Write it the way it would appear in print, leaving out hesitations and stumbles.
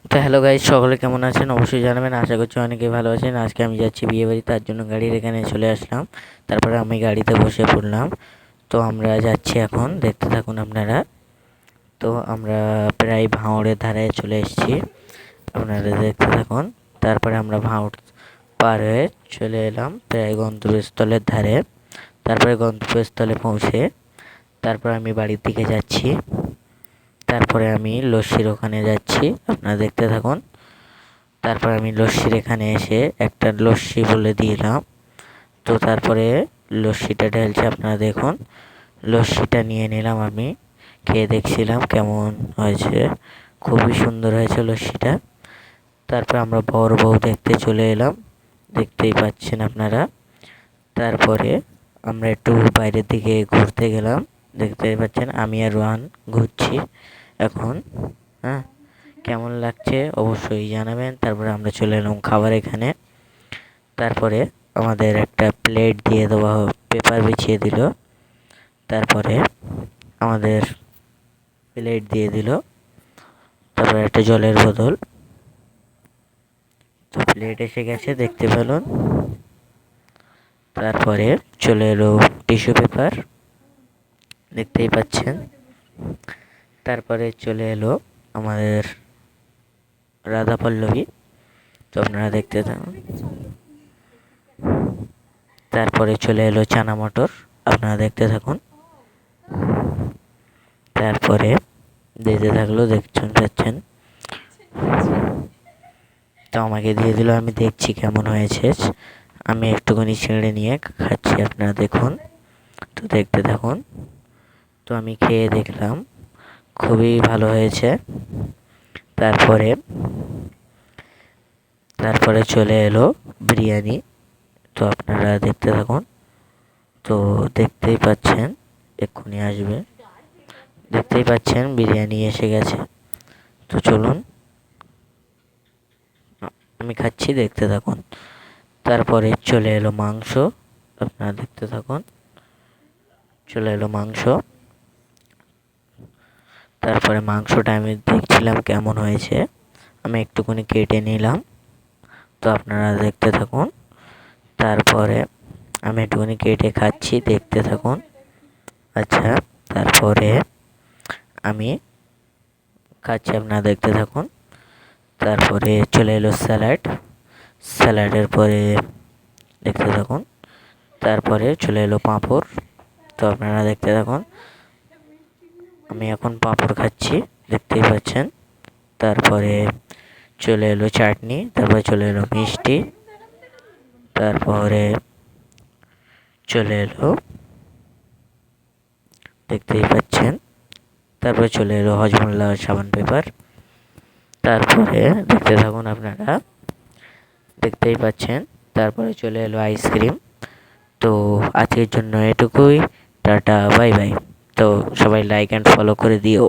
তো hello guys, সকলে কেমন আছেন অবশ্যই জানাবেন। আশা করছি অনেকেই ভালো আছেন। আজকে আমি যাচ্ছি বিয়ে বাড়ি, তার জন্য গাড়ির এখানে চলে আসলাম। তারপরে আমি গাড়িতে বসে পড়লাম। তো আমরা যাচ্ছি, এখন দেখতে থাকুন আপনারা। তো আমরা প্রায় ভাঁড়ের ধারে চলে এসেছি, আপনারা দেখতে থাকুন। তারপরে আমরা ভাঁড় পার হয়ে চলে এলাম প্রায় গন্তব্যস্থলের ধারে। তারপরে গন্তব্যস্থলে পৌঁছে তারপর আমি বাড়ির দিকে যাচ্ছি। তারপরে আমি লস্যির ওখানে যাচ্ছি, আপনারা দেখতে থাকুন। তারপর আমি লস্যির এখানে এসে একটা লস্যি বলে দিলাম। তো তারপরে লস্যিটা ঢেলছে, আপনারা দেখুন। লস্যিটা নিয়ে নিলাম, আমি খেয়ে দেখছিলাম কেমন হয়েছে। খুবই সুন্দর হয়েছে লস্যিটা। তারপর আমরা বর বউ দেখতে চলে এলাম, দেখতেই পাচ্ছেন আপনারা। তারপরে আমরা একটু বাইরের দিকে ঘুরতে গেলাম, দেখতেই পাচ্ছেন। আমি আর রোহান ঘুরছি এখন। হ্যাঁ, কেমন লাগছে অবশ্যই জানাবেন। তারপরে আমরা চলে এলাম খাবার এখানে। তারপরে আমাদের একটা প্লেট দিয়ে দেওয়া, পেপার বিছিয়ে দিল। তারপরে আমাদের প্লেট দিয়ে দিল, তারপরে একটা জলের বোতল। তো প্লেট এসে গেছে, দেখতে পেলেন। তারপরে চলে এলো টিস্যু পেপার, দেখতেই পাচ্ছেন। তারপরে চলে এলো আমাদের রাধা পল্লবী, তো আপনারা দেখতে থাকুন। তারপরে চলে এলো চানা মটর, আপনারা দেখতে থাকুন। তারপরে দিতে থাকলো, দেখছেন পাচ্ছেন। তো আমাকে দিয়ে দিল, আমি দেখছি কেমন হয়েছে। আমি একটুখানি ছেড়ে নিয়ে খাচ্ছি, আপনারা দেখুন। তো দেখতে থাকুন। তো আমি খেয়ে দেখলাম, খুবই ভালো হয়েছে। তারপরে চলে এলো বিরিয়ানি, তো আপনারা দেখতে থাকুন। তো দেখতেই পাচ্ছেন, এক্ষুনি আসবে। দেখতেই পাচ্ছেন বিরিয়ানি এসে গেছে। তো চলুন, আমি খাচ্ছি, দেখতে থাকুন। তারপরে চলে এলো মাংস, আপনারা দেখতে থাকুন। চলে এলো মাংস। তারপরে মাংসটা আমি দেখছিলাম কেমন হয়েছে, আমি একটুখানি কেটে নিলাম। তো আপনারা দেখতে থাকুন। তারপরে আমি একটুখানি কেটে খাচ্ছি, দেখতে থাকুন। আচ্ছা, তারপরে আমি খাচ্ছি, আপনারা দেখতে থাকুন। তারপরে চলে এলো স্যালাড, স্যালাডের পরে দেখতে থাকুন। তারপরে চলে এলো পাঁপড়, তো আপনারা দেখতে থাকুন। আমি এখন পাঁপড় খাচ্ছি, দেখতেই পাচ্ছেন। তারপরে চলে এলো চাটনি, তারপরে চলে এলো মিষ্টি, তারপরে চলে এলো, দেখতেই পাচ্ছেন। তারপরে চলে এলো হজমোল্লা সাবান পেপার। তারপরে দেখতে থাকুন আপনারা, দেখতেই পাচ্ছেন। তারপরে চলে এলো আইসক্রিম। তো আজকের জন্য এটুকুই, টাটা বাই বাই। তো সবাই লাইক অ্যান্ড ফলো করে দিও।